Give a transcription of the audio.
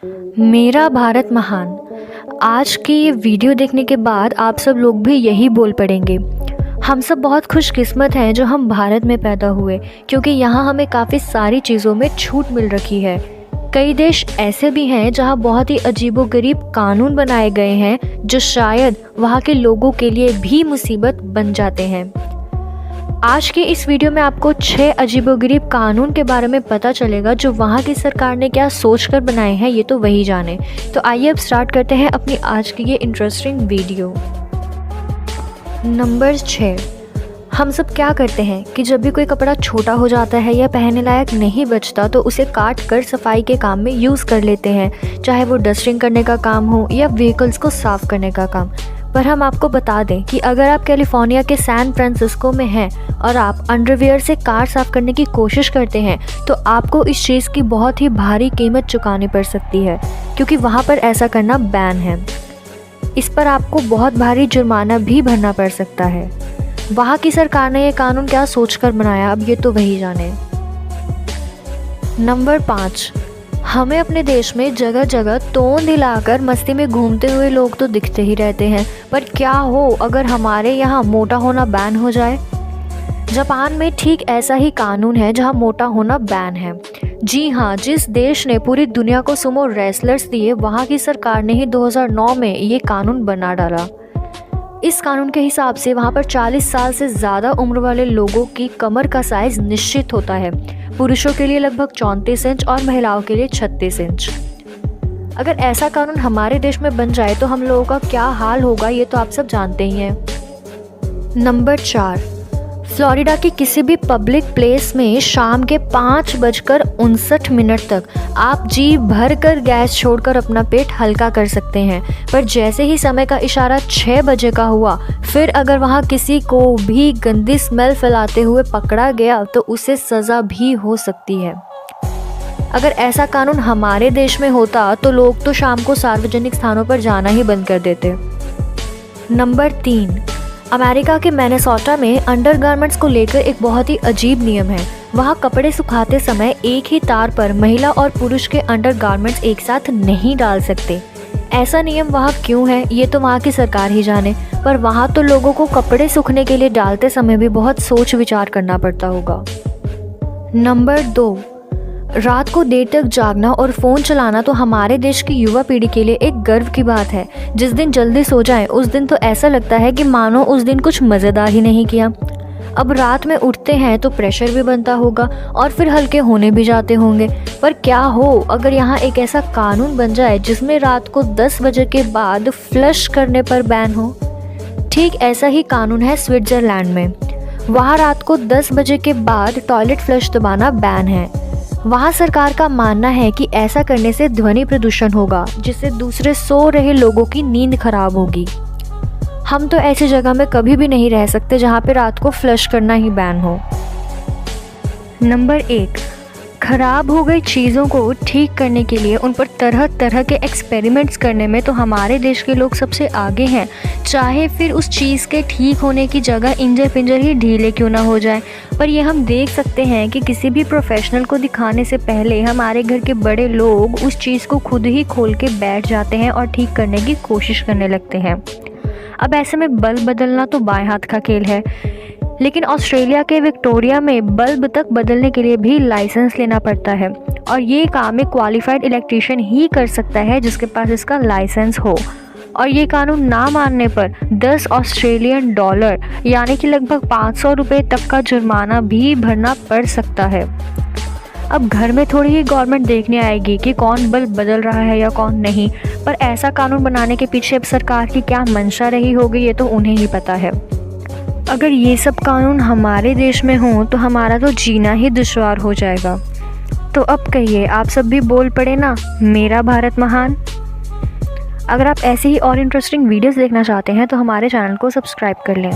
मेरा भारत महान। आज की ये वीडियो देखने के बाद आप सब लोग भी यही बोल पड़ेंगे। हम सब बहुत खुशकिस्मत हैं जो हम भारत में पैदा हुए, क्योंकि यहाँ हमें काफ़ी सारी चीज़ों में छूट मिल रखी है। कई देश ऐसे भी हैं जहाँ बहुत ही अजीबोगरीब कानून बनाए गए हैं जो शायद वहाँ के लोगों के लिए भी मुसीबत बन जाते हैं। आज के इस वीडियो में आपको 6 अजीबोगरीब कानून के बारे में पता चलेगा जो वहाँ की सरकार ने क्या सोचकर बनाए हैं, ये तो वही जाने। तो आइए अब स्टार्ट करते हैं अपनी आज की ये इंटरेस्टिंग वीडियो। नंबर 6, हम सब क्या करते हैं कि जब भी कोई कपड़ा छोटा हो जाता है या पहनने लायक नहीं बचता तो उसे काट कर सफाई के काम में यूज़ कर लेते हैं, चाहे वो डस्टिंग करने का काम हो या व्हीकल्स को साफ़ करने का काम। पर हम आपको बता दें कि अगर आप कैलिफोर्निया के सैन फ्रांसिस्को में हैं और आप अंडरवियर से कार साफ़ करने की कोशिश करते हैं तो आपको इस चीज़ की बहुत ही भारी कीमत चुकानी पड़ सकती है, क्योंकि वहाँ पर ऐसा करना बैन है। इस पर आपको बहुत भारी जुर्माना भी भरना पड़ सकता है। वहाँ की सरकार ने ये कानून क्या सोचकर बनाया, अब ये तो वही जाने। नंबर 5, हमें अपने देश में जगह जगह तोंद हिलाकर मस्ती में घूमते हुए लोग तो दिखते ही रहते हैं, पर क्या हो अगर हमारे यहाँ मोटा होना बैन हो जाए। जापान में ठीक ऐसा ही कानून है जहाँ मोटा होना बैन है। जी हाँ, जिस देश ने पूरी दुनिया को सुमो रेसलर्स दिए, वहाँ की सरकार ने ही 2009 में ये कानून बना डाला। इस कानून के हिसाब से वहाँ पर 40 साल से ज़्यादा उम्र वाले लोगों की कमर का साइज़ निश्चित होता है। पुरुषों के लिए लगभग 34 इंच और महिलाओं के लिए 36 इंच। अगर ऐसा कानून हमारे देश में बन जाए तो हम लोगों का क्या हाल होगा, ये तो आप सब जानते ही हैं। नंबर 4, फ्लोरिडा की किसी भी पब्लिक प्लेस में शाम के 5:59 तक आप जी भर कर गैस छोड़कर अपना पेट हल्का कर सकते हैं, पर जैसे ही समय का इशारा 6 बजे का हुआ, फिर अगर वहाँ किसी को भी गंदी स्मेल फैलाते हुए पकड़ा गया तो उसे सज़ा भी हो सकती है। अगर ऐसा कानून हमारे देश में होता तो लोग तो शाम को सार्वजनिक स्थानों पर जाना ही बंद कर देते। नंबर 3, अमेरिका के मिनेसोटा में अंडरगारमेंट्स को लेकर एक बहुत ही अजीब नियम है। वहाँ कपड़े सुखाते समय एक ही तार पर महिला और पुरुष के अंडरगारमेंट्स एक साथ नहीं डाल सकते। ऐसा नियम वहाँ क्यों है ये तो वहाँ की सरकार ही जाने, पर वहाँ तो लोगों को कपड़े सूखने के लिए डालते समय भी बहुत सोच विचार करना पड़ता होगा। नंबर 2, रात को देर तक जागना और फ़ोन चलाना तो हमारे देश की युवा पीढ़ी के लिए एक गर्व की बात है। जिस दिन जल्दी सो जाएं उस दिन तो ऐसा लगता है कि मानो उस दिन कुछ मज़ेदार ही नहीं किया। अब रात में उठते हैं तो प्रेशर भी बनता होगा और फिर हल्के होने भी जाते होंगे। पर क्या हो अगर यहाँ एक ऐसा कानून बन जाए जिसमें रात को 10 बजे के बाद फ्लश करने पर बैन हो। ठीक ऐसा ही कानून है स्विट्ज़रलैंड में। वहाँ रात को 10 बजे के बाद टॉयलेट फ्लश दबाना बैन है। वहाँ सरकार का मानना है कि ऐसा करने से ध्वनि प्रदूषण होगा, जिससे दूसरे सो रहे लोगों की नींद खराब होगी। हम तो ऐसी जगह में कभी भी नहीं रह सकते जहाँ पे रात को फ्लश करना ही बैन हो। नंबर 1, खराब हो गई चीज़ों को ठीक करने के लिए उन पर तरह तरह के एक्सपेरिमेंट्स करने में तो हमारे देश के लोग सबसे आगे हैं, चाहे फिर उस चीज़ के ठीक होने की जगह इंजर पिंजर ही ढीले क्यों ना हो जाए। पर ये हम देख सकते हैं कि किसी भी प्रोफेशनल को दिखाने से पहले हमारे घर के बड़े लोग उस चीज़ को खुद ही खोल के बैठ जाते हैं और ठीक करने की कोशिश करने लगते हैं। अब ऐसे में बल्ब बदलना तो बाएं हाथ का खेल है, लेकिन ऑस्ट्रेलिया के विक्टोरिया में बल्ब तक बदलने के लिए भी लाइसेंस लेना पड़ता है, और ये काम एक क्वालिफाइड इलेक्ट्रीशियन ही कर सकता है जिसके पास इसका लाइसेंस हो। और ये कानून ना मानने पर 10 ऑस्ट्रेलियन डॉलर यानी कि लगभग 500 रुपये तक का जुर्माना भी भरना पड़ सकता है। अब घर में थोड़ी ही गवर्नमेंट देखने आएगी कि कौन बल्ब बदल रहा है या कौन नहीं, पर ऐसा कानून बनाने के पीछे अब सरकार की क्या मंशा रही होगी ये तो उन्हें ही पता है। अगर ये सब कानून हमारे देश में हों तो हमारा तो जीना ही दुश्वार हो जाएगा। तो अब कहिए, आप सब भी बोल पड़े ना, मेरा भारत महान। अगर आप ऐसे ही और इंटरेस्टिंग वीडियोस देखना चाहते हैं तो हमारे चैनल को सब्सक्राइब कर लें।